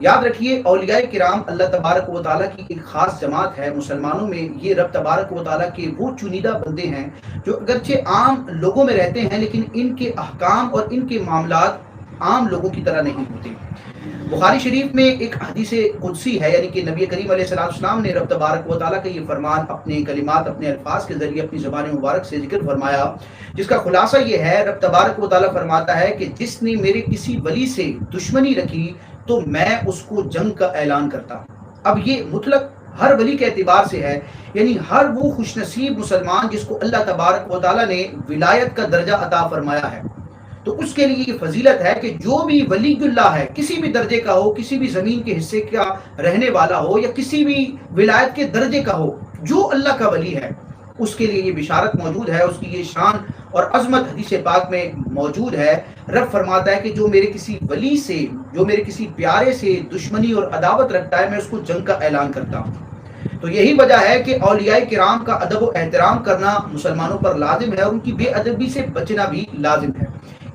یاد رکھیے اولیاء کرام اللہ تبارک و تعالیٰ کی ایک خاص جماعت ہے مسلمانوں میں. یہ رب تبارک و تعالیٰ کے وہ چنیدہ بندے ہیں جو اگرچہ عام لوگوں میں رہتے ہیں لیکن ان کے احکام اور ان کے معاملات عام لوگوں کی طرح نہیں ہوتے. بخاری شریف میں ایک حدیث قدسی ہے، یعنی کہ نبی کریم علیہ السلام نے رب تبارک و تعالیٰ کا یہ فرمان اپنے کلمات، اپنے الفاظ کے ذریعے اپنی زبان مبارک سے ذکر فرمایا، جس کا خلاصہ یہ ہے. رب تبارک و تعالیٰ فرماتا ہے کہ جس نے میرے کسی ولی سے دشمنی رکھی تو میں اس کو جنگ کا اعلان کرتا. اب یہ مطلق ہر ولی کے اعتبار سے ہے، یعنی ہر وہ خوش نصیب مسلمان جس کو اللہ تبارک و تعالیٰ نے ولایت کا درجہ عطا فرمایا ہے، تو اس کے لیے یہ فضیلت ہے کہ جو بھی ولی اللہ ہے، کسی بھی درجے کا ہو، کسی بھی زمین کے حصے کا رہنے والا ہو یا کسی بھی ولایت کے درجے کا ہو، جو اللہ کا ولی ہے اس کے لیے یہ بشارت موجود ہے، اس کی یہ شان اور عظمت حدیث پاک میں موجود ہے. رب فرماتا ہے کہ جو میرے کسی ولی سے، جو میرے کسی پیارے سے دشمنی اور عداوت رکھتا ہے، میں اس کو جنگ کا اعلان کرتا ہوں. تو یہی وجہ ہے کہ اولیاء کرام کا ادب و احترام کرنا مسلمانوں پر لازم ہے اور ان کی بے ادبی سے بچنا بھی لازم ہے.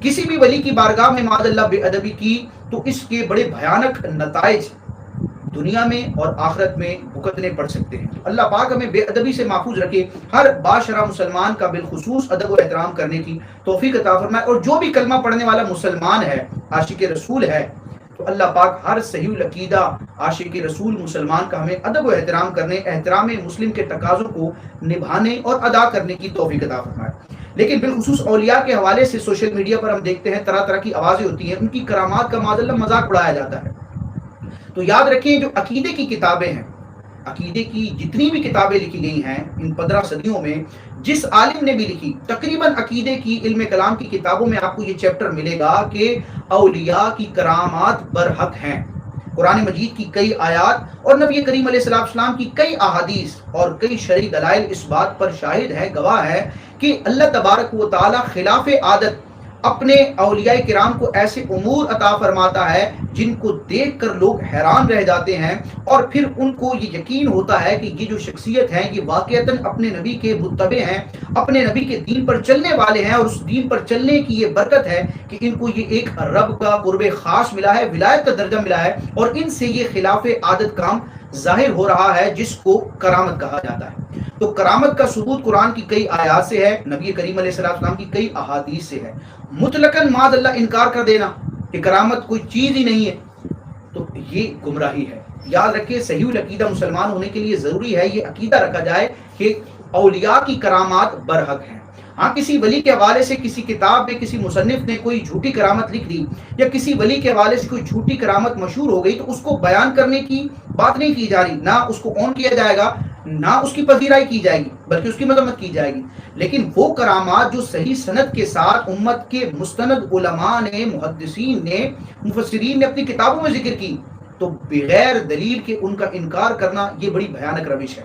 کسی بھی ولی کی بارگاہ میں معاذ اللہ بے ادبی کی تو اس کے بڑے بھیانک نتائج دنیا میں اور آخرت میں بھگتنے پڑ سکتے ہیں. اللہ پاک ہمیں بے ادبی سے محفوظ رکھے، ہر باشرہ مسلمان کا بالخصوص ادب و احترام کرنے کی توفیق عطا فرمائے. اور جو بھی کلمہ پڑھنے والا مسلمان ہے، عاشق رسول ہے، تو اللہ پاک ہر صحیح العقیدہ عاشق رسول مسلمان کا ہمیں ادب و احترام کرنے، احترام مسلم کے تقاضوں کو نبھانے اور ادا کرنے کی توفیق عطا فرمائے. لیکن بالخصوص اولیاء کے حوالے سے سوشل میڈیا پر ہم دیکھتے ہیں طرح طرح کی آوازیں ہوتی ہیں، ان کی کرامات کا معاذ اللہ مذاق اڑایا جاتا ہے. تو یاد رکھیں جو عقیدے کی کتابیں ہیں، عقیدے کی جتنی بھی کتابیں لکھی گئی ہیں ان 15 صدیوں میں، جس عالم نے بھی لکھی، تقریباً عقیدے کی، علم کلام کی کتابوں میں آپ کو یہ چیپٹر ملے گا کہ اولیاء کی کرامات برحق ہیں. قرآن مجید کی کئی آیات اور نبی کریم علیہ السلام کی کئی احادیث اور کئی شرعی دلائل اس بات پر شاہد ہے، گواہ ہے کہ اللہ تبارک و تعالی خلاف عادت اپنے اولیاء کرام کو ایسے امور عطا فرماتا ہے جن کو دیکھ کر لوگ حیران رہ جاتے ہیں، اور پھر ان کو یہ یقین ہوتا ہے کہ یہ جو شخصیت ہیں یہ واقعتاً اپنے نبی کے متبع ہیں، اپنے نبی کے دین پر چلنے والے ہیں، اور اس دین پر چلنے کی یہ برکت ہے کہ ان کو یہ ایک رب کا قرب خاص ملا ہے، ولایت کا درجہ ملا ہے، اور ان سے یہ خلاف عادت کام ظاہر ہو رہا ہے جس کو کرامت کہا جاتا ہے. تو کرامت کا ثبوت قرآن کی کئی آیات سے ہے، نبی کریم علیہ السلام کی کئی احادیث سے ہے. مطلقاً معاذ اللہ انکار کر دینا کہ کرامت کوئی چیز ہی نہیں ہے تو یہ گمراہی ہے. یاد رکھیں صحیح العقیدہ مسلمان ہونے کے لیے ضروری ہے یہ عقیدہ رکھا جائے کہ اولیاء کی کرامات برحق ہیں. ہاں کسی ولی کے حوالے سے کسی کتاب میں کسی مصنف نے کوئی جھوٹی کرامت لکھ دی یا کسی ولی کے حوالے سے کوئی جھوٹی کرامت مشہور ہو گئی تو اس کو بیان کرنے کی بات نہیں کی جا رہی، نہ اس کو اون کیا جائے گا، نہ اس کی پذیرائی کی جائے گی، بلکہ اس کی مذمت کی جائے گی. لیکن وہ کرامات جو صحیح سند کے ساتھ امت کے مستند علماء نے، محدثین نے، مفسرین نے اپنی کتابوں میں ذکر کی، تو بغیر دلیل کے ان کا انکار کرنا یہ بڑی بھیانک روش ہے.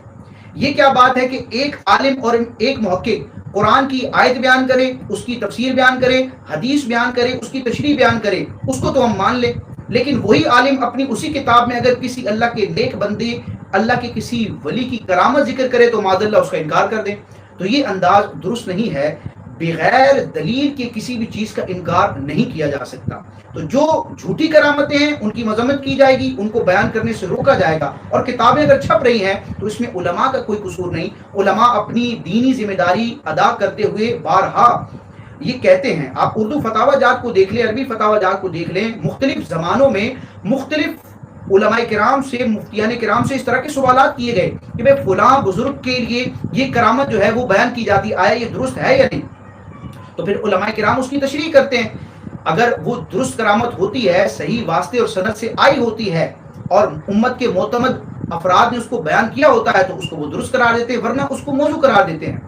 یہ کیا بات ہے کہ ایک عالم اور ایک محقق قرآن کی آیت بیان کرے، اس کی تفسیر بیان کرے، حدیث بیان کرے، اس کی تشریح بیان کرے، اس کو تو ہم مان لیں، لیکن وہی عالم اپنی اسی کتاب میں اگر کسی اللہ کے نیک بندے، اللہ کے کسی ولی کی کرامت ذکر کرے تو معاذ اللہ اس کا انکار کر دیں. تو یہ انداز درست نہیں ہے. بغیر دلیل کے کسی بھی چیز کا انکار نہیں کیا جا سکتا. تو جو جھوٹی کرامتیں ہیں ان کی مذمت کی جائے گی، ان کو بیان کرنے سے روکا جائے گا. اور کتابیں اگر چھپ رہی ہیں تو اس میں علماء کا کوئی قصور نہیں. علماء اپنی دینی ذمہ داری ادا کرتے ہوئے بارہا یہ کہتے ہیں. آپ اردو فتاوی جات کو دیکھ لیں، عربی فتاوی جات کو دیکھ لیں، مختلف زمانوں میں مختلف علماء کرام سے، مفتیان کرام سے اس طرح کے سوالات کیے گئے کہ بھئی فلاں بزرگ کے لیے یہ کرامت جو ہے وہ بیان کی جاتی، آیا یہ درست ہے یا نہیں؟ تو پھر علماء کرام اس کی تشریح کرتے ہیں. اگر وہ درست کرامت ہوتی ہے، صحیح واسطے اور سند سے آئی ہوتی ہے اور امت کے معتمد افراد نے اس کو بیان کیا ہوتا ہے تو اس کو وہ درست قرار دیتے ہیں، ورنہ اس کو موضوع قرار دیتے ہیں.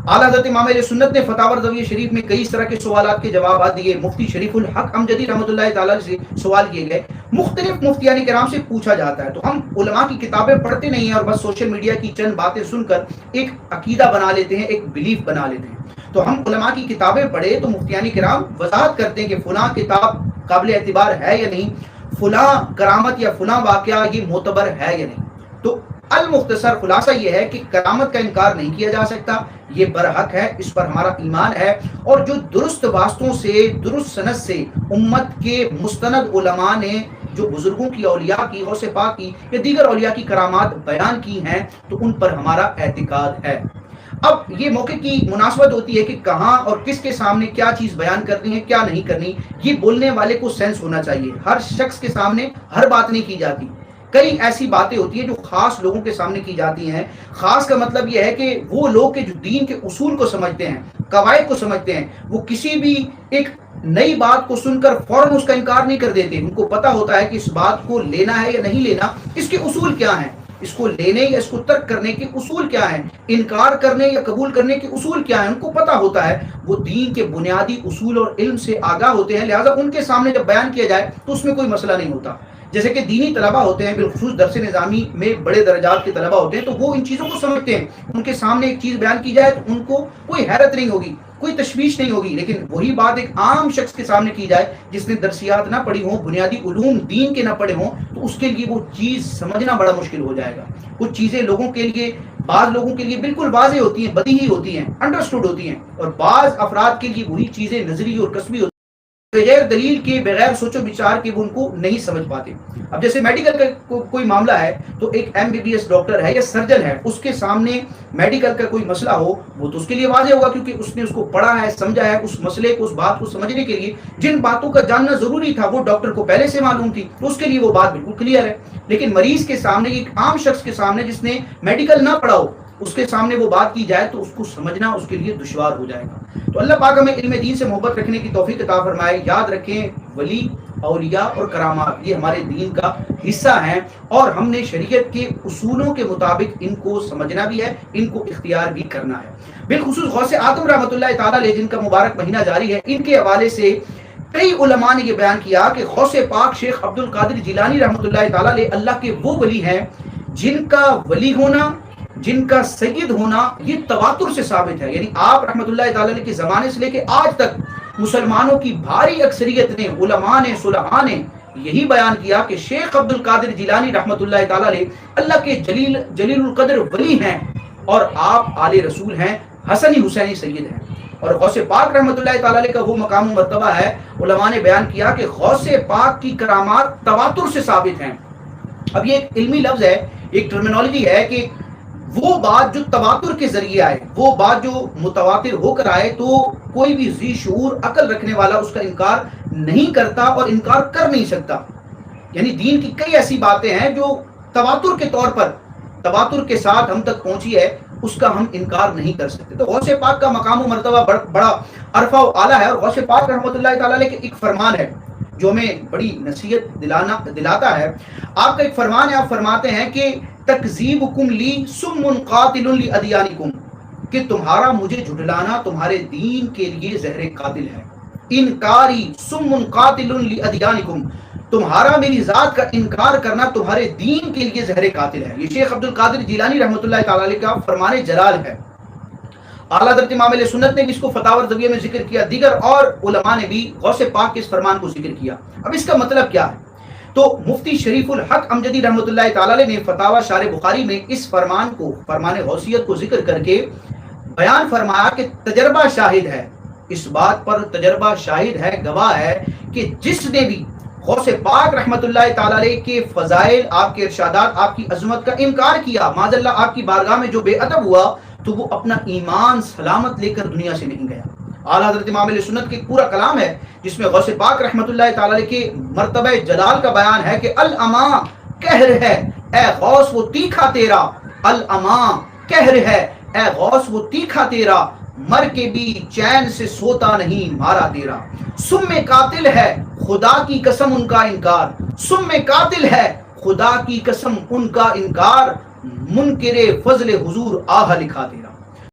اعلیٰ حضرت امام اہل سنت نے فتاوی رضویہ شریف میں کئی اس طرح کے سوالات کے جوابات دیے. مفتی شریف الحق امجدی رحمۃ اللہ تعالی سے سوال کیے گئے. مختلف مفتیان کرام سے پوچھا جاتا ہے. تو ہم علماء کی کتابیں پڑھتے نہیں ہیں اور بس سوشل میڈیا کی چند باتیں سن کر ایک عقیدہ بنا لیتے ہیں، ایک بلیف بنا لیتے ہیں. تو ہم علماء کی کتابیں پڑھے تو مفتیان کرام وضاحت کرتے ہیں کہ فلاں کتاب قابل اعتبار ہے یا نہیں، فلاں کرامت یا فلاں واقعہ یہ معتبر ہے یا نہیں. تو المختصر خلاصہ یہ ہے کہ کرامت کا انکار نہیں کیا جا سکتا، یہ برحق ہے، اس پر ہمارا ایمان ہے. اور جو درست واسطوں سے، درست سند سے امت کے مستند علماء نے جو بزرگوں کی، اولیاء کی، غوث پاک کی یا دیگر اولیاء کی کرامات بیان کی ہیں تو ان پر ہمارا اعتقاد ہے۔ اب یہ موقع کی مناسبت ہوتی ہے کہ کہاں اور کس کے سامنے کیا چیز بیان کرنی ہے، کیا نہیں کرنی، یہ بولنے والے کو سینس ہونا چاہیے۔ ہر شخص کے سامنے ہر بات نہیں کی جاتی، کئی ایسی باتیں ہوتی ہیں جو خاص لوگوں کے سامنے کی جاتی ہیں۔ خاص کا مطلب یہ ہے کہ وہ لوگ جو دین کے اصول کو سمجھتے ہیں، قواعد کو سمجھتے ہیں، وہ کسی بھی ایک نئی بات کو سن کر فوراً اس کا انکار نہیں کر دیتے۔ ان کو پتا ہوتا ہے کہ اس بات کو لینا ہے یا نہیں لینا، اس کے اصول کیا ہیں، اس کو لینے یا اس کو ترک کرنے کے اصول کیا ہیں، انکار کرنے یا قبول کرنے کے اصول کیا ہیں، ان کو پتا ہوتا ہے۔ وہ دین کے بنیادی اصول اور علم سے آگاہ ہوتے ہیں، لہٰذا ان کے سامنے جب بیان کیا جائے تو اس میں کوئی مسئلہ نہیں ہوتا۔ جیسے کہ دینی طلبہ ہوتے ہیں، بالخصوص درس نظامی میں بڑے درجات کے طلبہ ہوتے ہیں، تو وہ ان چیزوں کو سمجھتے ہیں۔ ان کے سامنے ایک چیز بیان کی جائے تو ان کو کوئی حیرت نہیں ہوگی، کوئی تشویش نہیں ہوگی، لیکن وہی بات ایک عام شخص کے سامنے کی جائے جس نے درسیات نہ پڑھی ہوں، بنیادی علوم دین کے نہ پڑھے ہوں، تو اس کے لیے وہ چیز سمجھنا بڑا مشکل ہو جائے گا۔ کچھ چیزیں لوگوں کے لیے، بعض لوگوں کے لیے بالکل واضح ہوتی ہیں، بدیہی ہوتی ہیں، انڈرسٹوڈ ہوتی ہیں، اور بعض افراد کے لیے وہی چیزیں نظری اور کسبی ہوتی ہیں، بغیر دلیل کے، بغیر سوچ و بچار کے وہ ان کو نہیں سمجھ پاتے۔ اب جیسے میڈیکل کا کوئی معاملہ ہے تو ایک MBBS ڈاکٹر ہے یا سرجن ہے، اس کے سامنے میڈیکل کا کوئی مسئلہ ہو، وہ تو اس کے لیے واضح ہوگا کیونکہ اس نے اس کو پڑھا ہے، سمجھا ہے، اس مسئلے کو، اس بات کو سمجھنے کے لیے جن باتوں کا جاننا ضروری تھا وہ ڈاکٹر کو پہلے سے معلوم تھی، تو اس کے لیے وہ بات بالکل کلیئر ہے۔ لیکن مریض کے سامنے، ایک عام شخص کے سامنے جس نے میڈیکل نہ پڑھا ہو، اس کے سامنے وہ بات کی جائے تو اس کو سمجھنا اس کے لیے دشوار ہو جائے گا۔ تو اللہ پاک ہمیں علم دین سے محبت رکھنے کی توفیق عطا فرمائے۔ یاد رکھیں، ولی، اولیاء اور کرامات یہ ہمارے دین کا حصہ ہیں، اور ہم نے شریعت کے اصولوں کے مطابق ان کو سمجھنا بھی ہے، ان کو اختیار بھی کرنا ہے۔ بالخصوص غوث اعظم رحمۃ اللہ تعالیٰ علیہ، جن کا مبارک مہینہ جاری ہے، ان کے حوالے سے کئی علماء نے یہ بیان کیا کہ غوث پاک شیخ عبد القادر جیلانی رحمۃ اللہ تعالیٰ علیہ اللہ کے وہ ولی ہیں جن کا ولی ہونا، جن کا سید ہونا یہ تواتر سے ثابت ہے۔ یعنی آپ رحمۃ اللہ تعالیٰ علیہ کے زمانے سے لے کے آج تک مسلمانوں کی بھاری اکثریت نے، علماء نے، صلحاء نے یہی بیان کیا کہ شیخ عبد القادر جیلانی رحمۃ اللہ تعالیٰ علیہ اللہ کے جلیل القدر ولی ہیں، اور آپ آل رسول ہیں، حسنی حسینی سید ہیں۔ اور غوث پاک رحمۃ اللہ تعالیٰ علیہ کا وہ مقام و مرتبہ ہے، علماء نے بیان کیا کہ غوث پاک کی کرامات تواتر سے ثابت ہیں۔ اب یہ ایک علمی لفظ ہے، ایک ٹرمینالوجی ہے کہ وہ بات جو تواتر کے ذریعے آئے، وہ بات جو متواتر ہو کر آئے، تو کوئی بھی ذی شعور عقل رکھنے والا اس کا انکار نہیں کرتا اور انکار کر نہیں سکتا۔ یعنی دین کی کئی ایسی باتیں ہیں جو تواتر کے طور پر، تواتر کے ساتھ ہم تک پہنچی ہے، اس کا ہم انکار نہیں کر سکتے۔ تو غوث پاک کا مقام و مرتبہ بڑا عرفہ و اعلیٰ ہے، اور غوث پاک رحمۃ اللہ تعالیٰ علیہ کے ایک فرمان ہے جو ہمیں بڑی نصیحت دلاتا ہے۔ آپ کا ایک فرمان ہے، آپ فرماتے ہیں کہ تکذیبکم لی سم قاتل لادیانکم، کہ تمہارا مجھے جھٹلانا تمہارے دین کے لیے زہر قاتل ہے۔ انکاری سم قاتل لادیانکم، تمہارا میری ذات کا انکار کرنا تمہارے دین کے لیے زہر قاتل ہے۔ یہ شیخ عبد القادر جیلانی رحمۃ اللہ تعالیٰ علیہ کا فرمان جلال ہے۔ اعلیٰ حضرت امام علیہ سنت نے بھی اس کو فتاوی الرضویہ میں ذکر کیا، دیگر اور علماء نے بھی غوث پاک کے اس فرمان کو ذکر کیا۔ اب اس کا مطلب کیا ہے؟ تو مفتی شریف الحق امجدی رحمۃ اللہ تعالیٰ علیہ نے فتاوی شارح بخاری میں اس فرمان کو، فرمان غوثیت کو ذکر کر کے بیان فرمایا کہ تجربہ شاہد ہے، اس بات پر تجربہ شاہد ہے، گواہ ہے کہ جس نے بھی غوث پاک رحمۃ اللہ تعالیٰ علیہ کے فضائل، آپ کے ارشادات، آپ کی عظمت کا انکار کیا، معاذ اللہ آپ کی بارگاہ میں جو بے ادب ہوا، تو وہ اپنا ایمان سلامت لے کر دنیا سے نہیں گیا۔ اعلیٰ حضرت امام علیہ سنت کے پورا کلام ہے جس میں غوث پاک رحمۃ اللہ تعالیٰ علیہ کے مرتبہ جلال کا بیان ہے کہ الاما قہر ہے اے غوث وہ تیکھا تیرا، الاما قہر ہے اے غوث وہ تیکھا تیرا، مر کے بھی چین سے سوتا نہیں مارا تیرا۔ سم قاتل ہے خدا کی قسم ان کا انکار، سم قاتل ہے خدا کی قسم ان کا انکار، منکر فضل حضور آہ لکھا تیرا۔